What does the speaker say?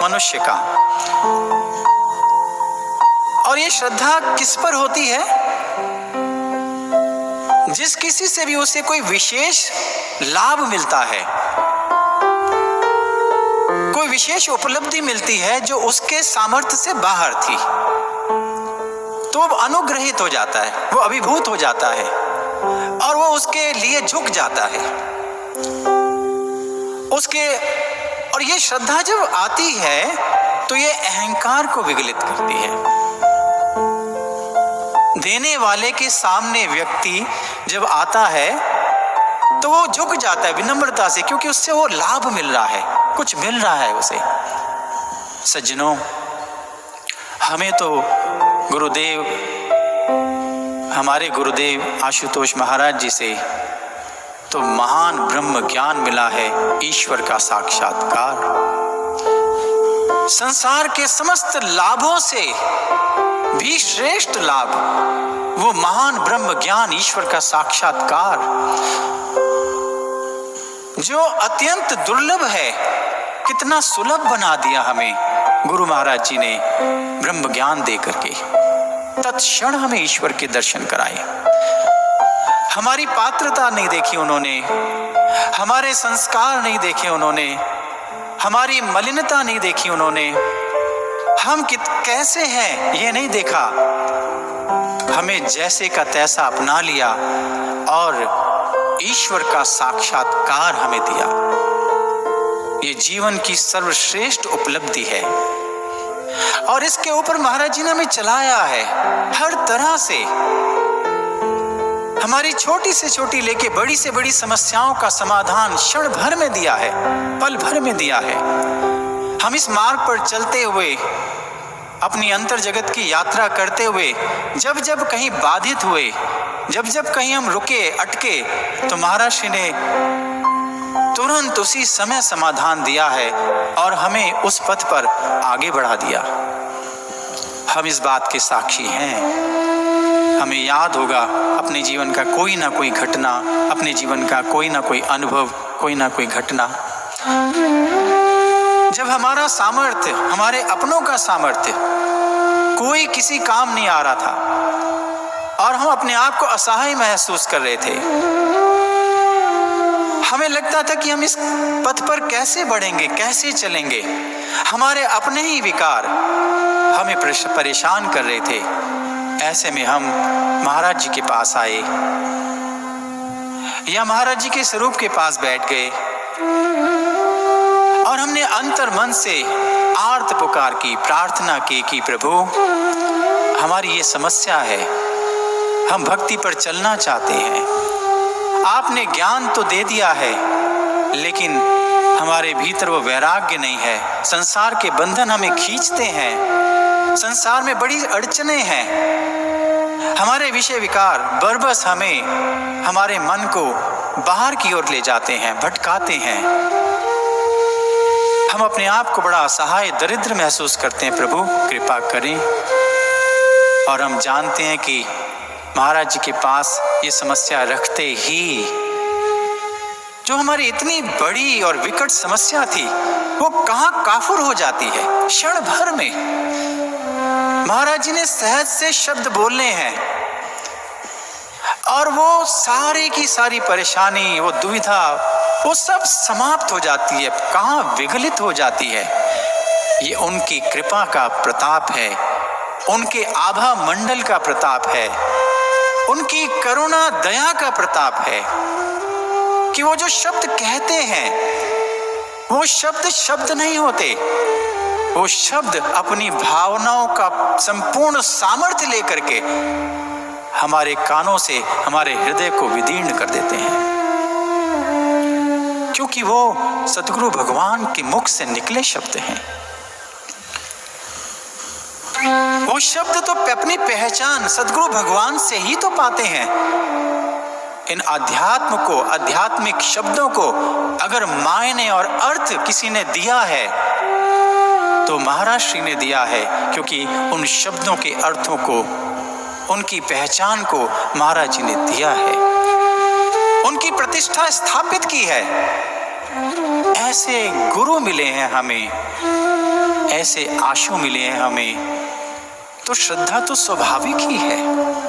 मनुष्य का। और ये श्रद्धा किस पर होती है? जिस किसी से भी उसे कोई विशेष लाभ मिलता है, कोई विशेष उपलब्धि मिलती है जो उसके सामर्थ्य से बाहर थी, तो वो अनुग्रहित हो जाता है, वो अभिभूत हो जाता है और वो उसके लिए झुक जाता है उसके। और ये श्रद्धा जब आती है तो ये अहंकार को विगलित करती है। देने वाले के सामने व्यक्ति जब आता है तो वो झुक जाता है विनम्रता से, क्योंकि उससे वो लाभ मिल रहा है, कुछ मिल रहा है उसे। सज्जनों, हमें तो गुरुदेव, हमारे गुरुदेव आशुतोष महाराज जी से तो महान ब्रह्म ज्ञान मिला है, ईश्वर का साक्षात्कार। संसार के समस्त लाभों से भी श्रेष्ठ लाभ वो महान ब्रह्म ज्ञान, ईश्वर का साक्षात्कार, जो अत्यंत दुर्लभ है, कितना सुलभ बना दिया हमें गुरु महाराज जी ने ब्रह्म ज्ञान दे करके। तत्क्षण हमें ईश्वर के दर्शन कराए। हमारी पात्रता नहीं देखी उन्होंने, हमारे संस्कार नहीं देखे उन्होंने, हमारी मलिनता नहीं देखी उन्होंने, हम कैसे हैं ये नहीं देखा। हमें जैसे का तैसा अपना लिया और ईश्वर का साक्षात्कार हमें दिया। ये जीवन की सर्वश्रेष्ठ उपलब्धि है और इसके ऊपर महाराज जी ने हमें चलाया है हर तरह से। हमारी छोटी से छोटी लेके बड़ी से बड़ी समस्याओं का समाधान क्षण भर में दिया है, पल भर में दिया है। हम इस मार्ग पर चलते हुए, अपनी अंतर जगत की यात्रा करते हुए, जब जब कहीं बाधित हुए, जब जब कहीं हम रुके, अटके, तो महाराज श्री ने तुरंत उसी समय समाधान दिया है और हमें उस पथ पर आगे बढ़ा दिया। हम इस बात के साक्षी हैं। हमें याद होगा अपने जीवन का कोई ना कोई घटना, अपने जीवन का कोई ना कोई अनुभव, कोई ना कोई घटना, जब हमारा सामर्थ्य, हमारे अपनों का सामर्थ्य कोई किसी काम नहीं आ रहा था और हम अपने आप को असहाय महसूस कर रहे थे। हमें लगता था कि हम इस पथ पर कैसे बढ़ेंगे, कैसे चलेंगे। हमारे अपने ही विकार हमें परेशान कर रहे थे। ऐसे में हम महाराज जी के पास आए या महाराज जी के स्वरूप के पास बैठ गए और हमने अंतर मन से आर्त पुकार की, प्रार्थना की कि प्रभु हमारी ये समस्या है, हम भक्ति पर चलना चाहते हैं। आपने ज्ञान तो दे दिया है लेकिन हमारे भीतर वो वैराग्य नहीं है। संसार के बंधन हमें खींचते हैं, संसार में बड़ी अड़चने हैं। हमारे विषय विकार बरबस हमें, हमारे मन को बाहर की ओर ले जाते हैं, भटकाते हैं। हम अपने आप को बड़ा असहाय, दरिद्र महसूस करते हैं। प्रभु कृपा करें। और हम जानते हैं कि महाराज जी के पास ये समस्या रखते ही जो हमारी इतनी बड़ी और विकट समस्या थी वो कहाँ काफुर हो जाती है क्षण भर में। महाराज जी ने सहज से शब्द बोलने हैं और वो सारी की सारी परेशानी, वो दुविधा, वो सब समाप्त हो जाती है, कहाँ विगलित हो जाती है। ये उनकी कृपा का प्रताप है, उनके आभा मंडल का प्रताप है, उनकी करुणा दया का प्रताप है कि वो जो शब्द कहते हैं वो शब्द शब्द नहीं होते, वो शब्द अपनी भावनाओं का संपूर्ण सामर्थ्य लेकर के हमारे कानों से हमारे हृदय को विदीर्ण कर देते हैं, क्योंकि वो सतगुरु भगवान के मुख से निकले शब्द हैं। वो शब्द तो अपनी पहचान सतगुरु भगवान से ही तो पाते हैं। इन अध्यात्म को, आध्यात्मिक शब्दों को अगर मायने और अर्थ किसी ने दिया है तो महाराज श्री ने दिया है, क्योंकि उन शब्दों के अर्थों को, उनकी पहचान को महाराज जी ने दिया है, उनकी प्रतिष्ठा स्थापित की है। ऐसे गुरु मिले हैं हमें, ऐसे आशु मिले हैं हमें, तो श्रद्धा तो स्वाभाविक ही है।